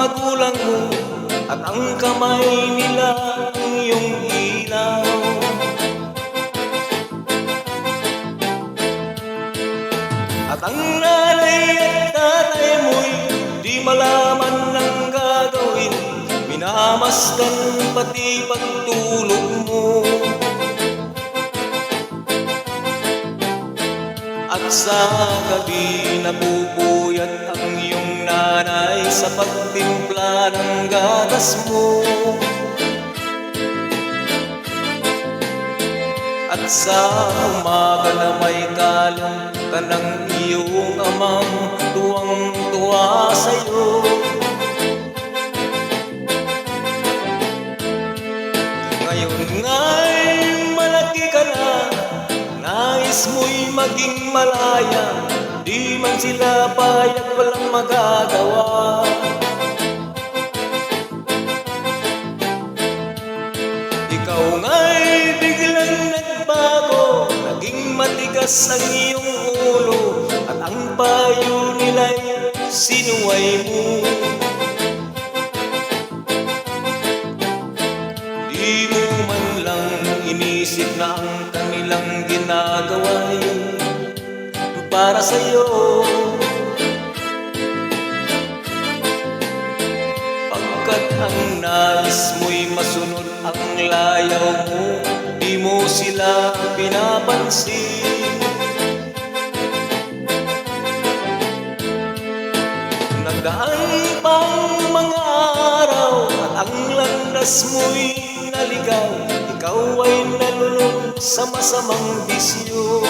magulang mo at ang kamay nila ang iyong ilaw. At ang nanay at tatay mo'y di malaman ng gagawin, minamasdan pati pagtulog mo. At sa gabi napupuyat ang iyong nanay sa pagtimpla ng gatas mo. At sa umaga na may kalong ka ng iyong amang tuwang-tuwa sa'yo. Ngayon nga'y malaki ka na, nais mo'y maging malaya, di man sila payag, walang magagawa. Ikaw nga'y biglang nagbago, naging matigas ang iyong ulo, at ang payo nila'y sinuway mo. Di mo man lang inisip na ang kanilang ginagawa'y para sa'yo. Pagkat ang nais mo'y masunod ang layaw mo, di mo sila pinapansin. Nagdaan pang mga araw at ang landas mo'y naligaw, ikaw ay nalulog sa masamang bisyo.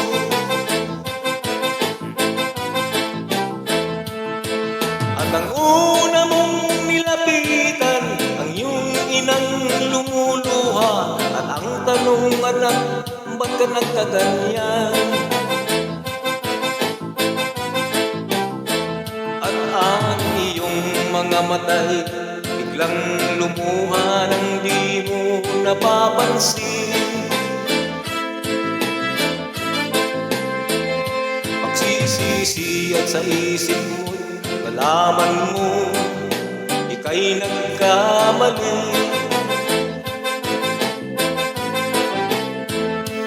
At ang una mong nilapitan, ang iyong inang lumuluha, at ang tanong, anak, ba't ka nagkaganyan? At ang iyong mga matay biglang lumuha nang di mo napapansin. Pagsisisi at sa isip mo, nalaman mo ika'y nagkamali.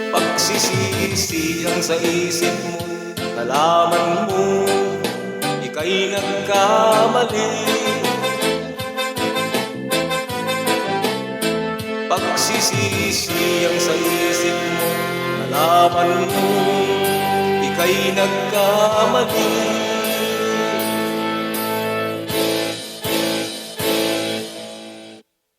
Pagsisisi ang sa isip mo, nalaman mo ika'y nagkamali. Pagsisisi ang sa isip mo, nalaman mo ika'y nagkamali.